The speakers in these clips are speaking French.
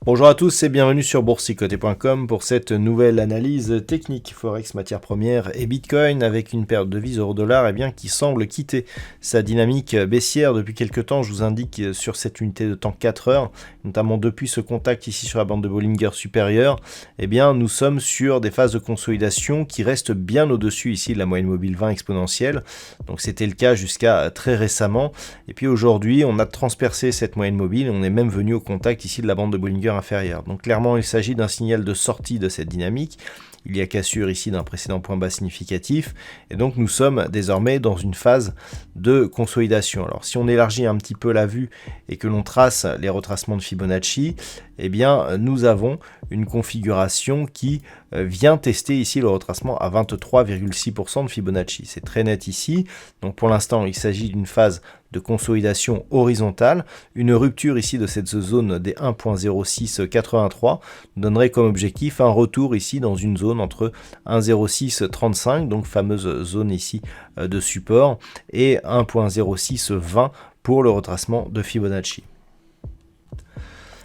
Bonjour à tous et bienvenue sur boursicoté.com pour cette nouvelle analyse technique Forex, matières premières et Bitcoin avec une perte de devise euro-dollar qui semble quitter sa dynamique baissière depuis quelques temps. Je vous indique sur cette unité de temps 4 heures, notamment depuis ce contact ici sur la bande de Bollinger supérieure, nous sommes sur des phases de consolidation qui restent bien au-dessus ici de la moyenne mobile 20 exponentielle. Donc c'était le cas jusqu'à très récemment. Et puis aujourd'hui, on a transpercé cette moyenne mobile et on est même venu au contact ici de la bande de Bollinger inférieure. Donc clairement, il s'agit d'un signal de sortie de cette dynamique. Il y a cassure ici d'un précédent point bas significatif et donc nous sommes désormais dans une phase de consolidation. Alors si on élargit un petit peu la vue et que l'on trace les retracements de Fibonacci, nous avons une configuration qui vient tester ici le retracement à 23,6% de Fibonacci. C'est très net ici. Donc pour l'instant, il s'agit d'une phase de consolidation horizontale. Une rupture ici de cette zone des 1.0683 donnerait comme objectif un retour ici dans une zone entre 1.0635, donc fameuse zone ici de support, et 1.0620 pour le retracement de Fibonacci.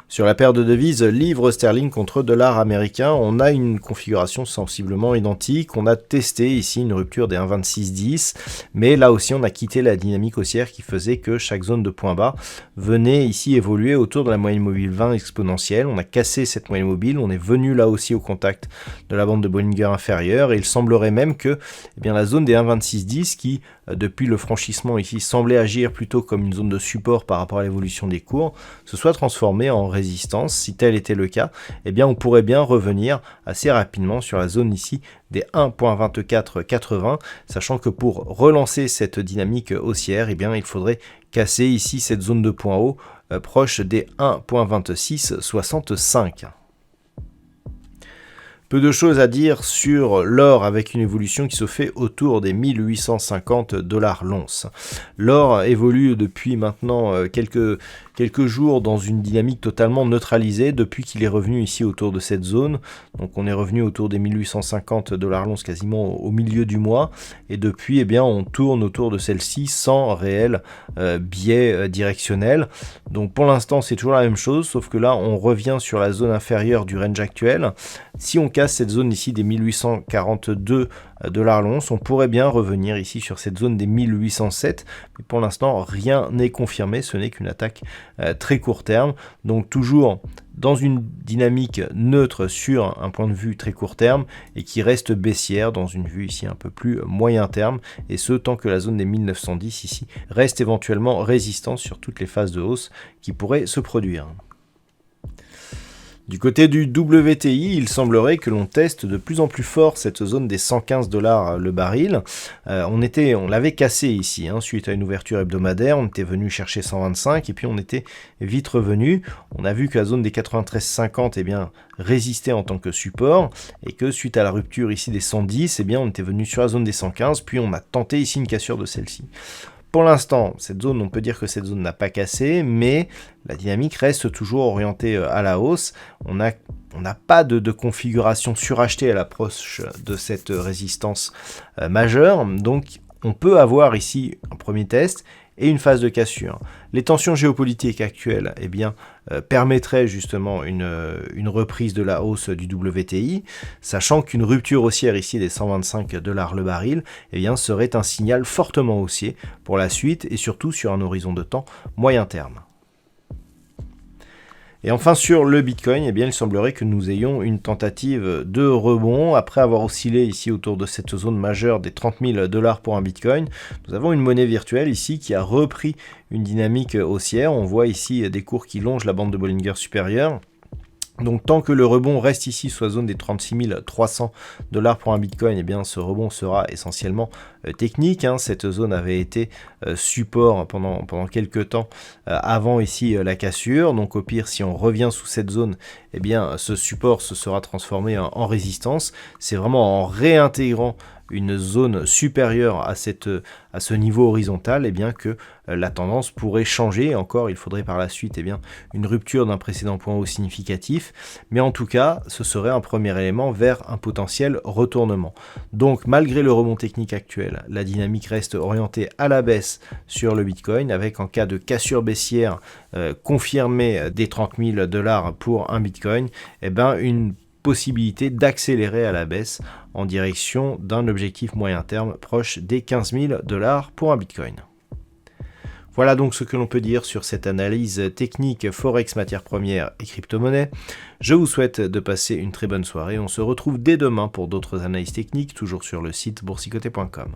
Sur la paire de devises livre sterling contre dollar américain, on a une configuration sensiblement identique. On a testé ici une rupture des 1,2610, mais là aussi on a quitté la dynamique haussière qui faisait que chaque zone de point bas venait ici évoluer autour de la moyenne mobile 20 exponentielle. On a cassé cette moyenne mobile, on est venu là aussi au contact de la bande de Bollinger inférieure et il semblerait même que la zone des 1,2610 qui depuis le franchissement ici semblait agir plutôt comme une zone de support par rapport à l'évolution des cours, se soit transformée en résistance. Si tel était le cas, on pourrait bien revenir assez rapidement sur la zone ici des 1.2480, sachant que pour relancer cette dynamique haussière, il faudrait casser ici cette zone de point haut proche des 1.2665. Peu de choses à dire sur l'or avec une évolution qui se fait autour des 1850 $ l'once. L'or évolue depuis maintenant quelques jours dans une dynamique totalement neutralisée depuis qu'il est revenu ici autour de cette zone. Donc on est revenu autour des 1850 $ l'once quasiment au milieu du mois et depuis on tourne autour de celle-ci sans réel biais directionnel. Donc pour l'instant c'est toujours la même chose sauf que là on revient sur la zone inférieure du range actuel. Si on casse cette zone ici des 1842 $ l'once, on pourrait bien revenir ici sur cette zone des 1807, mais pour l'instant rien n'est confirmé, ce n'est qu'une attaque très court terme, donc toujours dans une dynamique neutre sur un point de vue très court terme et qui reste baissière dans une vue ici un peu plus moyen terme, et ce tant que la zone des 1910 ici reste éventuellement résistante sur toutes les phases de hausse qui pourraient se produire. Du côté du WTI, il semblerait que l'on teste de plus en plus fort cette zone des 115 $ le baril. On l'avait cassé ici, suite à une ouverture hebdomadaire, on était venu chercher 125 et puis on était vite revenu. On a vu que la zone des 93,50 résistait en tant que support et que suite à la rupture ici des 110, on était venu sur la zone des 115, puis on a tenté ici une cassure de celle-ci. Pour l'instant, cette zone, on peut dire que cette zone n'a pas cassé, mais la dynamique reste toujours orientée à la hausse. On n'a pas de configuration surachetée à l'approche de cette résistance majeure, donc on peut avoir ici un premier test et une phase de cassure. Les tensions géopolitiques actuelles permettraient justement une reprise de la hausse du WTI, sachant qu'une rupture haussière ici des 125 $ le baril serait un signal fortement haussier pour la suite et surtout sur un horizon de temps moyen terme. Et enfin sur le Bitcoin, il semblerait que nous ayons une tentative de rebond. Après avoir oscillé ici autour de cette zone majeure des 30 000 $ pour un Bitcoin, nous avons une monnaie virtuelle ici qui a repris une dynamique haussière. On voit ici des cours qui longent la bande de Bollinger supérieure. Donc tant que le rebond reste ici sous la zone des 36 300 $ pour un Bitcoin, eh bien ce rebond sera essentiellement technique. Cette zone avait été support pendant quelques temps avant ici la cassure. Donc au pire, si on revient sous cette zone, eh bien ce support se sera transformé en résistance. C'est vraiment en réintégrant une zone supérieure à ce niveau horizontal, eh bien que la tendance pourrait changer. Encore, il faudrait par la suite une rupture d'un précédent point haut significatif, mais en tout cas, ce serait un premier élément vers un potentiel retournement. Donc, malgré le rebond technique actuel, la dynamique reste orientée à la baisse sur le Bitcoin, avec en cas de cassure baissière confirmée des 30 000 $ pour un Bitcoin, eh bien une possibilité d'accélérer à la baisse en direction d'un objectif moyen terme proche des 15 000 $ pour un Bitcoin. Voilà donc ce que l'on peut dire sur cette analyse technique Forex, matières premières et crypto-monnaies. Je vous souhaite de passer une très bonne soirée. On se retrouve dès demain pour d'autres analyses techniques, toujours sur le site boursicoté.com.